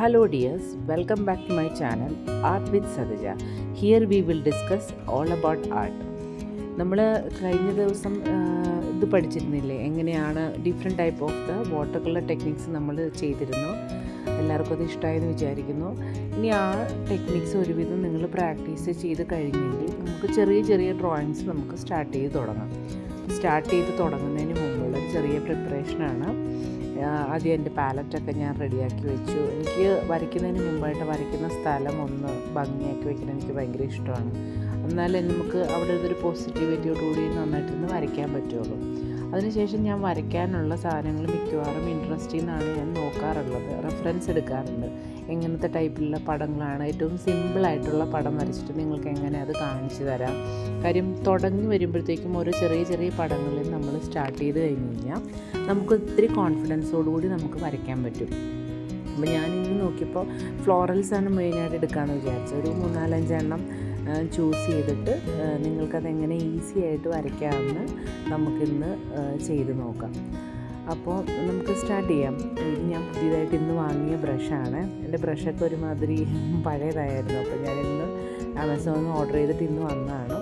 Hello dears, welcome back to my channel Art with Sathija. Here we will discuss all about art. നമ്മൾ കഴിഞ്ഞ ദിവസം ഇത് പഠിച്ചിരുന്നില്ലേ, എങ്ങനെയാണ് different type of the water colour techniques നമ്മൾ ചെയ്തിരുന്നു. എല്ലാവർക്കും അത് ഇഷ്ടമായെന്ന് വിചാരിക്കുന്നു. ഇനി ആ ടെക്നിക്സ് ഒരുവിധം നിങ്ങൾ പ്രാക്ടീസ് ചെയ്ത് കഴിഞ്ഞെങ്കിൽ നമുക്ക് ചെറിയ ചെറിയ ഡ്രോയിങ്സ് നമുക്ക് സ്റ്റാർട്ട് ചെയ്ത് തുടങ്ങുന്നതിന് മുമ്പുള്ള ചെറിയ പ്രിപ്പറേഷനാണ്. ആദ്യം എൻ്റെ പാലറ്റൊക്കെ ഞാൻ റെഡിയാക്കി വെച്ചു. എനിക്ക് വരയ്ക്കുന്നതിന് മുമ്പായിട്ട് വരയ്ക്കുന്ന സ്ഥലം ഒന്ന് ഭംഗിയാക്കി വയ്ക്കാൻ എനിക്ക് ഭയങ്കര ഇഷ്ടമാണ്. എന്നാലും നമുക്ക് അവിടെ ഒരു പോസിറ്റിവിറ്റിയോടുകൂടി നന്നായിട്ടൊന്ന് വരയ്ക്കാൻ പറ്റുള്ളൂ. അതിനുശേഷം ഞാൻ വരയ്ക്കാനുള്ള സാധനങ്ങൾ മിക്കവാറും ഇൻട്രസ്റ്റിൽ നിന്നാണ് ഞാൻ നോക്കാറുള്ളത്, റെഫറൻസ് എടുക്കാറുണ്ട്. എങ്ങനത്തെ ടൈപ്പിലുള്ള പടങ്ങളാണ് ഏറ്റവും സിമ്പിളായിട്ടുള്ള പടം വരച്ചിട്ട് നിങ്ങൾക്ക് എങ്ങനെ അത് കാണിച്ചു തരാം. കാര്യം തുടങ്ങി വരുമ്പോഴത്തേക്കും ഓരോ ചെറിയ ചെറിയ പടങ്ങളിൽ നമ്മൾ സ്റ്റാർട്ട് ചെയ്ത് കഴിഞ്ഞ് കഴിഞ്ഞാൽ നമുക്ക് ഒത്തിരി കോൺഫിഡൻസോടുകൂടി നമുക്ക് വരയ്ക്കാൻ പറ്റും. അപ്പോൾ ഞാനിന്ന് നോക്കിയപ്പോൾ ഫ്ലോറൽസാണ് മെയിനായിട്ട് എടുക്കാമെന്ന് വിചാരിച്ചത്. ഒരു 3-4-5 എണ്ണം ചൂസ് ചെയ്തിട്ട് നിങ്ങൾക്കതെങ്ങനെ ഈസി ആയിട്ട് വരയ്ക്കാമെന്ന് നമുക്കിന്ന് ചെയ്ത് നോക്കാം. അപ്പോൾ നമുക്ക് സ്റ്റാർട്ട് ചെയ്യാം. ഞാൻ പുതിയതായിട്ട് ഇന്ന് വാങ്ങിയ ബ്രഷാണ്. എൻ്റെ ബ്രഷൊക്കെ ഒരുമാതിരി പഴയതായിരുന്നു. അപ്പോൾ ഞാനിന്ന് ആമസോണിൽ നിന്ന് ഓർഡർ ചെയ്തിട്ട് ഇന്ന് വന്നതാണ്.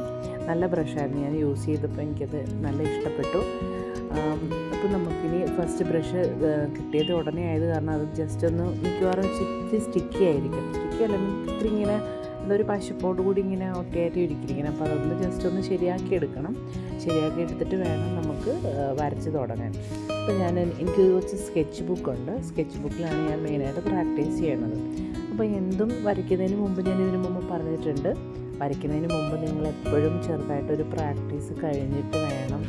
നല്ല ബ്രഷായിരുന്നു. ഞാൻ യൂസ് ചെയ്തപ്പോൾ എനിക്കത് നല്ല ഇഷ്ടപ്പെട്ടു. അപ്പോൾ നമുക്കിനി ഫസ്റ്റ് ബ്രഷ് കിട്ടിയത് ഉടനെ ആയത് കാരണം അത് ജസ്റ്റ് ഒന്ന് മിക്കവാറും ഇച്ചിരി സ്റ്റിക്കി ആയിരിക്കും. സ്റ്റിക്കി അല്ലെങ്കിൽ ഇത്തിരി ഇങ്ങനെ എന്തൊരു പശപ്പോട് കൂടി ഇങ്ങനെ ഒറ്റയായിട്ട് ഇരിക്കണം. അപ്പോൾ അതൊന്ന് ജസ്റ്റ് ഒന്ന് ശരിയാക്കി എടുത്തിട്ട് വേണം നമുക്ക് വരച്ച് തുടങ്ങാൻ. അപ്പോൾ എനിക്ക് കുറച്ച് സ്കെച്ച് ബുക്കുണ്ട്. സ്കെച്ച് ബുക്കിലാണ് ഞാൻ മെയിനായിട്ട് പ്രാക്ടീസ് ചെയ്യണത്. അപ്പോൾ എന്തും വരയ്ക്കുന്നതിന് മുമ്പ് ഞാൻ ഇതിനു മുമ്പ് പറഞ്ഞിട്ടുണ്ട്, വരയ്ക്കുന്നതിന് മുമ്പ് നിങ്ങൾ എപ്പോഴും ചെറുതായിട്ടൊരു പ്രാക്ടീസ് കഴിഞ്ഞിട്ട് വേണം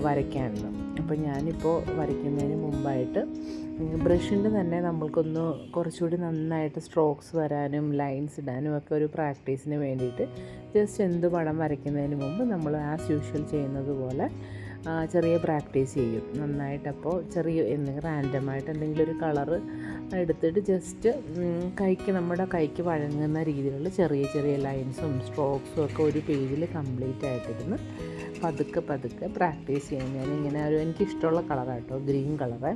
വരയ്ക്കാനെന്ന്. അപ്പോൾ ഞാനിപ്പോൾ വരയ്ക്കുന്നതിന് മുമ്പായിട്ട് ബ്രഷിൻ്റെ തന്നെ നമ്മൾക്കൊന്ന് കുറച്ചുകൂടി നന്നായിട്ട് സ്ട്രോക്സ് വരാനും ലൈൻസ് ഇടാനും ഒക്കെ ഒരു പ്രാക്ടീസിന് വേണ്ടിയിട്ട് ജസ്റ്റ് എന്ത് പടം വരയ്ക്കുന്നതിന് മുമ്പ് നമ്മൾ ആസ് യൂഷ്വൽ ചെയ്യുന്നത് പോലെ ചെറിയ പ്രാക്ടീസ് ചെയ്യും നന്നായിട്ട്. അപ്പോൾ എന്തെങ്കിലും റാൻഡമായിട്ട് എന്തെങ്കിലും ഒരു കളറ് എടുത്തിട്ട് ജസ്റ്റ് നമ്മുടെ കൈക്ക് വഴങ്ങുന്ന രീതിയിലുള്ള ചെറിയ ചെറിയ ലൈൻസും സ്ട്രോക്സും ഒക്കെ ഒരു പേജിൽ കംപ്ലീറ്റ് ആയിട്ടിരുന്ന് പതുക്കെ പ്രാക്ടീസ് ചെയ്യും. ഞാനിങ്ങനെ എനിക്കിഷ്ടമുള്ള കളറാട്ടോ ഗ്രീൻ കളറ്.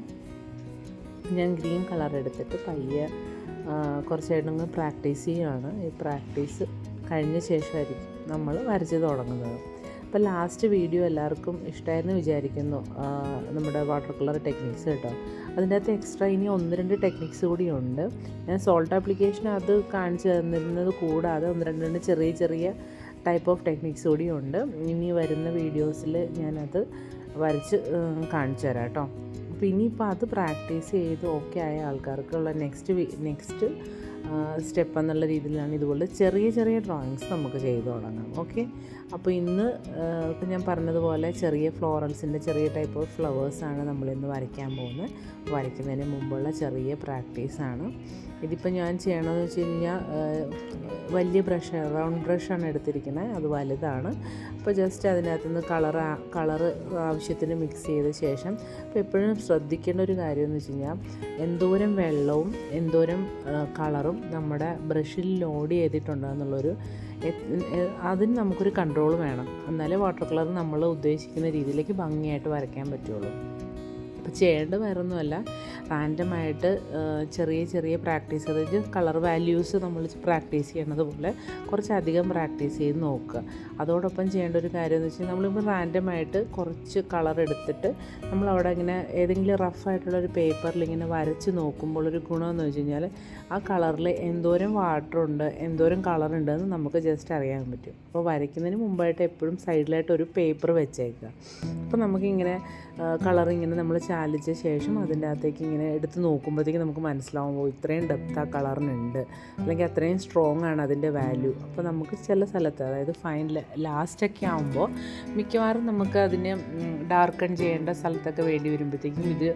ഞാൻ ഗ്രീൻ കളർ എടുത്തിട്ട് പയ്യെ കുറച്ചായിട്ടൊന്ന് പ്രാക്ടീസ് ചെയ്യുകയാണ്. ഈ പ്രാക്ടീസ് കഴിഞ്ഞ ശേഷമായിരിക്കും നമ്മൾ വരച്ച് തുടങ്ങുന്നത്. അപ്പോൾ ലാസ്റ്റ് വീഡിയോ എല്ലാവർക്കും ഇഷ്ടമായെന്ന് വിചാരിക്കുന്നു, നമ്മുടെ വാട്ടർ കളർ ടെക്നിക്സ് കേട്ടോ. അതിൻ്റെ അകത്ത് എക്സ്ട്രാ ഇനി 1-2 ടെക്നിക്സ് കൂടിയുണ്ട്. ഞാൻ സോൾട്ട് ആപ്ലിക്കേഷൻ അത് കാണിച്ചു തന്നിരുന്നത് കൂടാതെ 1-2 ചെറിയ ചെറിയ ടൈപ്പ് ഓഫ് ടെക്നിക്സ് കൂടിയുണ്ട്. ഇനി വരുന്ന വീഡിയോസിൽ ഞാനത് വരച്ച് കാണിച്ചു തരാം കേട്ടോ. അപ്പോൾ ഇനിയിപ്പോൾ അത് പ്രാക്ടീസ് ചെയ്ത് ഓക്കെ ആയ ആൾക്കാർക്കുള്ള നെക്സ്റ്റ് സ്റ്റെപ്പ് എന്നുള്ള രീതിയിലാണ് ഇതുപോലെ ചെറിയ ചെറിയ ഡ്രോയിങ്സ് നമുക്ക് ചെയ്ത് തുടങ്ങാം. ഓക്കെ, അപ്പോൾ ഇന്ന് ഇപ്പം ഞാൻ പറഞ്ഞതുപോലെ ചെറിയ ഫ്ലോറൽസിൻ്റെ ചെറിയ ടൈപ്പ് ഓഫ് ഫ്ലവേഴ്സാണ് നമ്മളിന്ന് വരയ്ക്കാൻ പോകുന്നത്. വരയ്ക്കുന്നതിന് മുമ്പുള്ള ചെറിയ പ്രാക്ടീസാണ്. ഇതിപ്പോൾ ഞാൻ ചെയ്യണമെന്ന് വെച്ച് കഴിഞ്ഞാൽ വലിയ റൗണ്ട് ബ്രഷാണ് എടുത്തിരിക്കുന്നത്, അത് വലുതാണ്. അപ്പോൾ ജസ്റ്റ് അതിനകത്തുനിന്ന് കളറ് ആവശ്യത്തിന് മിക്സ് ചെയ്ത ശേഷം അപ്പോൾ എപ്പോഴും ശ്രദ്ധിക്കേണ്ട ഒരു കാര്യം എന്ന് വെച്ച് കഴിഞ്ഞാൽ എന്തോരം വെള്ളവും എന്തോരം കളറും നമ്മുടെ ബ്രഷിൽ ലോഡ് ചെയ്തിട്ടുണ്ടോ എന്നുള്ളൊരു അതിന് നമുക്കൊരു കൺട്രോൾ വേണം. എന്നാലേ വാട്ടർ കളർ നമ്മൾ ഉദ്ദേശിക്കുന്ന രീതിയിലേക്ക് ഭംഗിയായിട്ട് വരയ്ക്കാൻ പറ്റുള്ളൂ. അപ്പോൾ ചെയ്യേണ്ടത് വേറൊന്നുമല്ല, റാൻഡമായിട്ട് ചെറിയ ചെറിയ പ്രാക്ടീസ്, അതായത് കളർ വാല്യൂസ് നമ്മൾ പ്രാക്ടീസ് ചെയ്യണത് പോലെ കുറച്ചധികം പ്രാക്ടീസ് ചെയ്ത് നോക്കുക. അതോടൊപ്പം ചെയ്യേണ്ട ഒരു കാര്യം എന്ന് വെച്ചാൽ നമ്മളിപ്പോൾ റാൻഡമായിട്ട് കുറച്ച് കളർ എടുത്തിട്ട് നമ്മളവിടെ ഇങ്ങനെ ഏതെങ്കിലും റഫായിട്ടുള്ളൊരു പേപ്പറിൽ ഇങ്ങനെ വരച്ച് നോക്കുമ്പോൾ ഒരു ഗുണമെന്ന് വെച്ച് കഴിഞ്ഞാൽ ആ കളറിൽ എന്തോരം വാട്ടറുണ്ട് എന്തോരം കളറുണ്ടെന്ന് നമുക്ക് ജസ്റ്റ് അറിയാൻ പറ്റും. അപ്പോൾ വരയ്ക്കുന്നതിന് മുമ്പായിട്ട് എപ്പോഴും സൈഡിലായിട്ട് ഒരു പേപ്പർ വെച്ചേക്കുക. അപ്പോൾ നമുക്കിങ്ങനെ കളറിങ്ങനെ നമ്മൾ ചാലിച്ച ശേഷം അതിൻ്റെ അകത്തേക്ക് ഇങ്ങനെ എടുത്ത് നോക്കുമ്പോഴത്തേക്കും നമുക്ക് മനസ്സിലാവുമ്പോൾ ഇത്രയും ഡെപ്ത് ആ കളറിനുണ്ട്, അല്ലെങ്കിൽ അത്രയും സ്ട്രോങ് ആണ് അതിൻ്റെ വാല്യൂ. അപ്പോൾ നമുക്ക് ചില സ്ഥലത്ത്, അതായത് ലാസ്റ്റൊക്കെ ആകുമ്പോൾ മിക്കവാറും നമുക്ക് അതിന് ഡാർക്കൺ ചെയ്യേണ്ട സ്ഥലത്തൊക്കെ വേണ്ടി വരുമ്പോഴത്തേക്കും ഇത്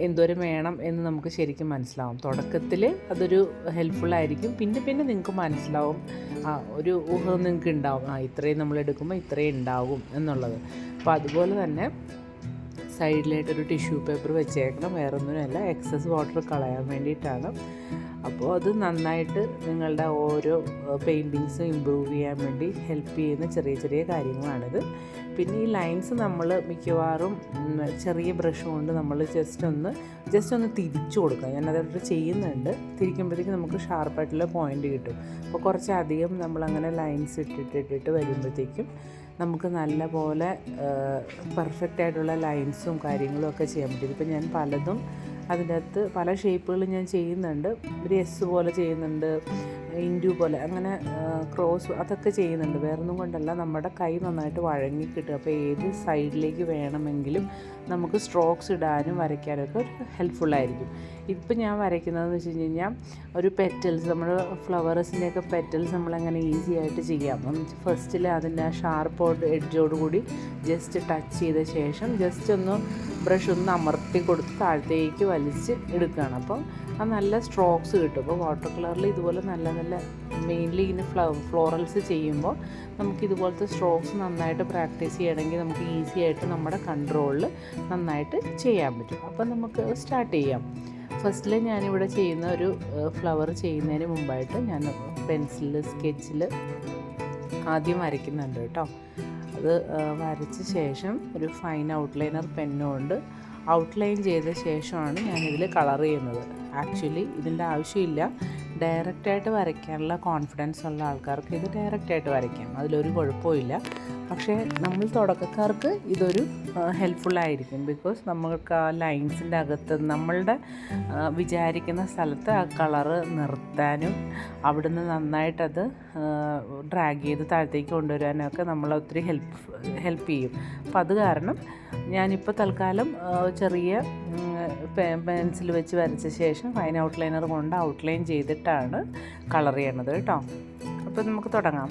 എന്തോരം വേണം എന്ന് നമുക്ക് ശരിക്കും മനസ്സിലാവും. തുടക്കത്തിൽ അതൊരു ഹെൽപ്ഫുള്ളായിരിക്കും. പിന്നെ നിങ്ങൾക്ക് മനസ്സിലാവും, ഒരു ഊഹം നിങ്ങൾക്ക് ഉണ്ടാവും, ഇത്രയും നമ്മൾ എടുക്കുമ്പോൾ ഇത്രയും ഉണ്ടാവും എന്നുള്ളത്. അപ്പോൾ അതുപോലെ തന്നെ സൈഡിലായിട്ടൊരു ടിഷ്യൂ പേപ്പർ വെച്ചേക്കണം. വേറൊന്നുമല്ല, എക്സസ് വാട്ടർ കളയാൻ വേണ്ടിയിട്ടാണ്. അപ്പോൾ അത് നന്നായിട്ട് നിങ്ങളുടെ ഓരോ പെയിൻറ്റിങ്സും ഇമ്പ്രൂവ് ചെയ്യാൻ വേണ്ടി ഹെൽപ്പ് ചെയ്യുന്ന ചെറിയ ചെറിയ കാര്യങ്ങളാണിത്. പിന്നെ ഈ ലൈൻസ് നമ്മൾ മിക്കവാറും ചെറിയ ബ്രഷ് കൊണ്ട് നമ്മൾ ജസ്റ്റ് ഒന്ന് തിരിച്ചു കൊടുക്കുക. ഞാനതൊട്ട് ചെയ്യുന്നുണ്ട്. തിരിക്കുമ്പോഴത്തേക്ക് നമുക്ക് ഷാർപ്പായിട്ടുള്ള പോയിൻ്റ് കിട്ടും. അപ്പോൾ കുറച്ചധികം നമ്മളങ്ങനെ ലൈൻസ് ഇട്ടിട്ട് വരുമ്പോഴത്തേക്കും നമുക്ക് നല്ല പോലെ പെർഫെക്റ്റ് ആയിട്ടുള്ള ലൈൻസും കാര്യങ്ങളും ഒക്കെ ചെയ്യാൻ പറ്റും. ഇപ്പം ഞാൻ പലതും അതിൻ്റെ അകത്ത് പല ഷേപ്പുകളും ഞാൻ ചെയ്യുന്നുണ്ട്. ഒരു എസ് പോലെ ചെയ്യുന്നുണ്ട്, ഇൻഡു പോലെ, അങ്ങനെ ക്രോസ് അതൊക്കെ ചെയ്യുന്നുണ്ട്. വേറൊന്നും കൊണ്ടല്ല, നമ്മുടെ കൈ നന്നായിട്ട് വഴങ്ങി കിട്ടും. അപ്പോൾ ഏത് സൈഡിലേക്ക് വേണമെങ്കിലും നമുക്ക് സ്ട്രോക്സ് ഇടാനും വരയ്ക്കാനൊക്കെ ഹെൽപ്ഫുള്ളായിരിക്കും. ഇപ്പം ഞാൻ വരയ്ക്കുന്നതെന്ന് വെച്ച് കഴിഞ്ഞാൽ ഒരു പെറ്റൽസ്, നമ്മൾ ഫ്ലവേഴ്സിൻ്റെയൊക്കെ പെറ്റൽസ് നമ്മളങ്ങനെ ഈസി ആയിട്ട് ചെയ്യാം. ഫസ്റ്റിൽ അതിൻ്റെ ഷാർപ്പോട് എഡ്ജോട് കൂടി ജസ്റ്റ് ടച്ച് ചെയ്ത ശേഷം ജസ്റ്റ് ഒന്ന് ബ്രഷ് ഒന്ന് അമർത്തി കൊടുത്ത് താഴത്തേക്ക് വലിച്ച് എടുക്കുകയാണ്. അപ്പോൾ അത് നല്ല സ്ട്രോക്സ് കിട്ടും. അപ്പോൾ വാട്ടർ കളറിൽ ഇതുപോലെ നല്ല മെയിൻലി ഇങ്ങനെ ഫ്ലോറൽസ് ചെയ്യുമ്പോൾ നമുക്കിതുപോലത്തെ സ്ട്രോക്സ് നന്നായിട്ട് പ്രാക്ടീസ് ചെയ്യണമെങ്കിൽ നമുക്ക് ഈസി ആയിട്ട് നമ്മുടെ കൺട്രോളിൽ നന്നായിട്ട് ചെയ്യാൻ പറ്റും. അപ്പോൾ നമുക്ക് സ്റ്റാർട്ട് ചെയ്യാം. ഫസ്റ്റിൽ ഞാനിവിടെ ചെയ്യുന്ന ഒരു ഫ്ലവർ ചെയ്യുന്നതിന് മുമ്പായിട്ട് ഞാൻ പെൻസിൽ സ്കെച്ചിൽ ആദ്യം വരയ്ക്കുന്നുണ്ട് കേട്ടോ. അത് വരച്ച ശേഷം ഒരു ഫൈൻ ഔട്ട്ലൈനർ പെന്നുകൊണ്ട് ഔട്ട്ലൈൻ ചെയ്ത ശേഷമാണ് ഞാനിതിൽ കളർ ചെയ്യുന്നത്. ആക്ച്വലി ഇതിൻ്റെ ആവശ്യമില്ല. ഡയറക്റ്റായിട്ട് വരയ്ക്കാനുള്ള കോൺഫിഡൻസ് ഉള്ള ആൾക്കാർക്ക് ഇത് ഡയറക്റ്റായിട്ട് വരയ്ക്കാം, അതിലൊരു കുഴപ്പമില്ല. പക്ഷേ നമ്മൾ തുടക്കക്കാർക്ക് ഇതൊരു ഹെൽപ്ഫുള്ളായിരിക്കും. ബിക്കോസ് നമ്മൾക്ക് ആ ലൈൻസിൻ്റെ അകത്ത് നമ്മളുടെ വിചാരിക്കുന്ന സ്ഥലത്ത് ആ കളറ് നിർത്താനും അവിടുന്ന് നന്നായിട്ടത് ഡ്രാഗ് ചെയ്ത് താഴത്തേക്ക് കൊണ്ടുവരാനൊക്കെ നമ്മളൊത്തിരി ഹെൽപ്പ് ചെയ്യും. അപ്പോൾ അത് കാരണം ഞാനിപ്പോൾ തൽക്കാലം ചെറിയ പെൻസിൽ വെച്ച് വരച്ച ശേഷം ഫൈൻ ഔട്ട്ലൈനർ കൊണ്ട് ഔട്ട്ലൈൻ ചെയ്തിട്ടാണ് കളർ ചെയ്യണത് കേട്ടോ. അപ്പോൾ നമുക്ക് തുടങ്ങാം.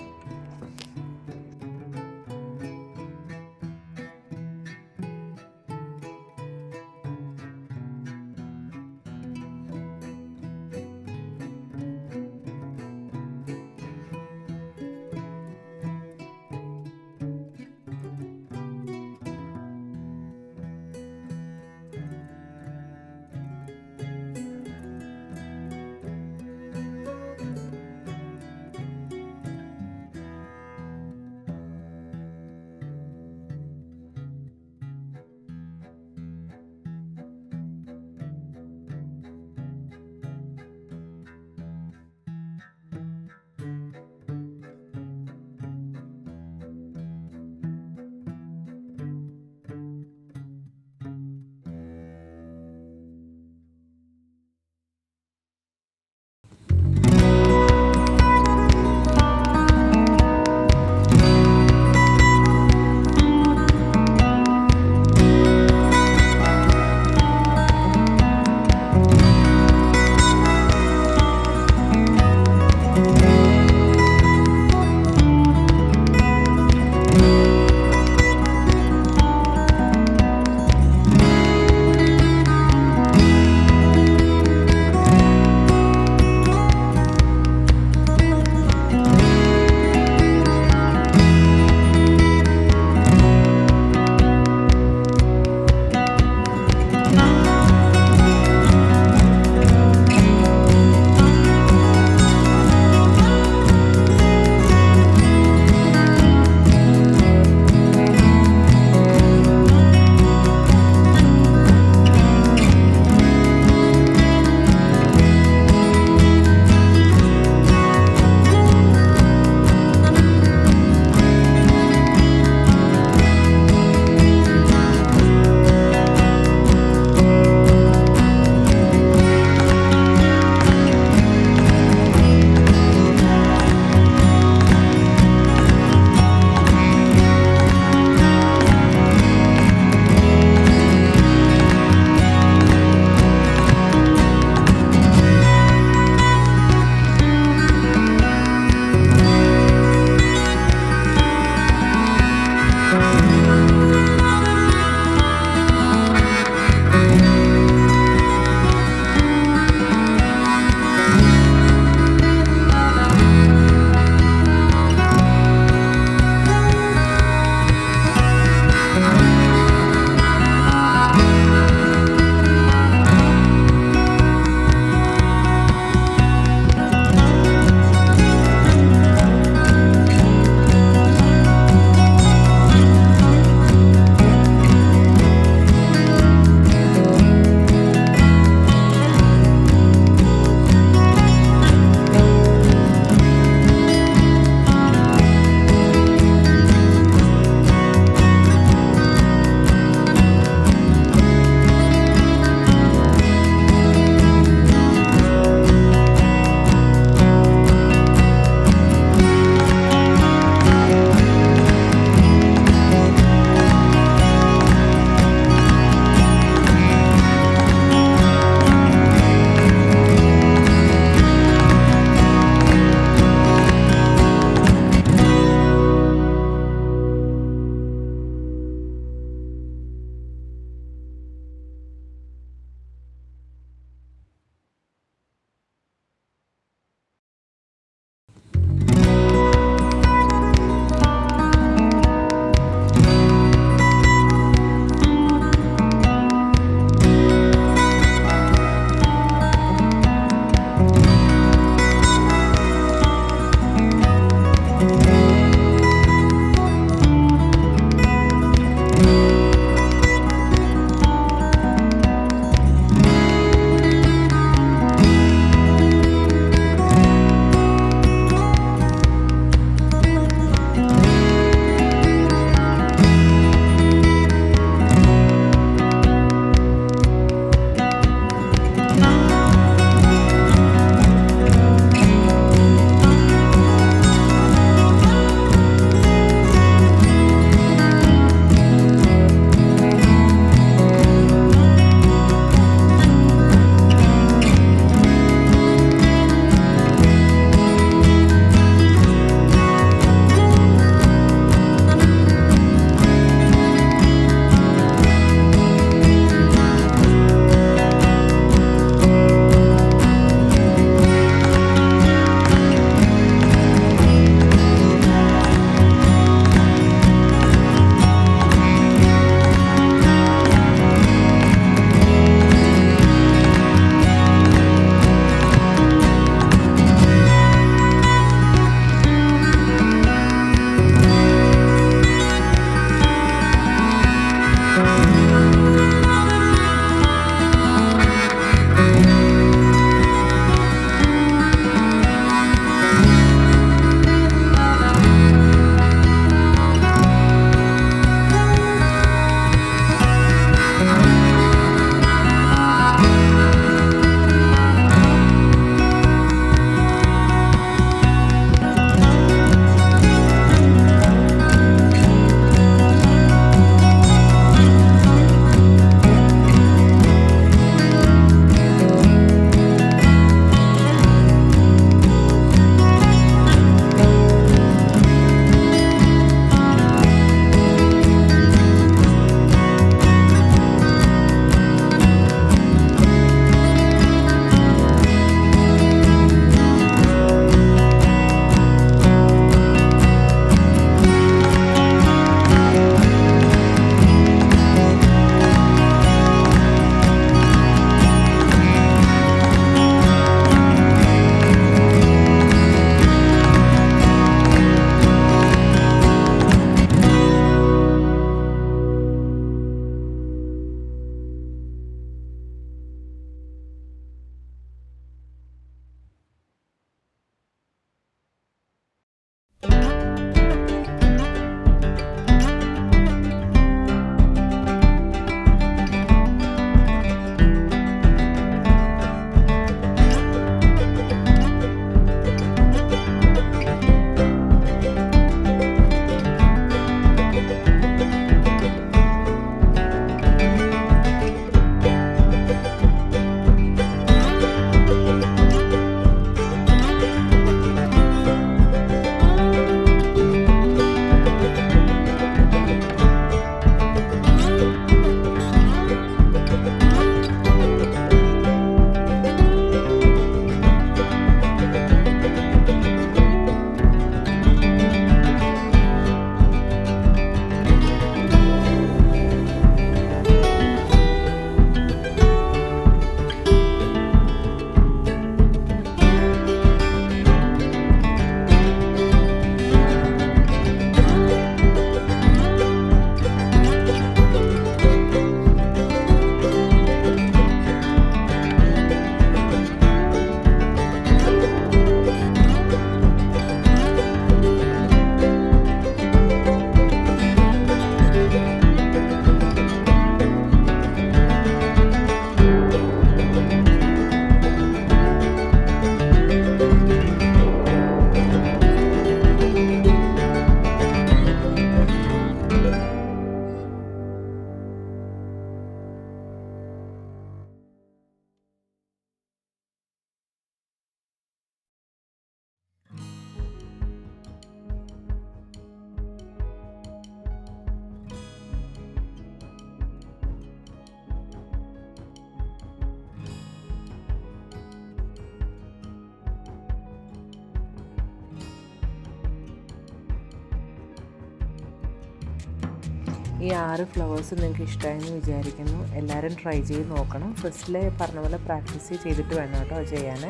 ഈ 6 ഫ്ലവേഴ്സ് നിങ്ങൾക്ക് ഇഷ്ടമായെന്ന് വിചാരിക്കുന്നു. എല്ലാവരും ട്രൈ ചെയ്ത് നോക്കണം. ഫസ്റ്റിൽ പറഞ്ഞ പോലെ പ്രാക്ടീസ് ചെയ്തിട്ട് വേണം കേട്ടോ ചെയ്യാൻ.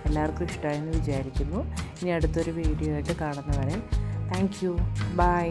എല്ലാവർക്കും ഇഷ്ടമായെന്ന് വിചാരിക്കുന്നു. ഇനി അടുത്തൊരു വീഡിയോ ആയിട്ട് കാണുന്നവരെ താങ്ക് യു. ബൈ.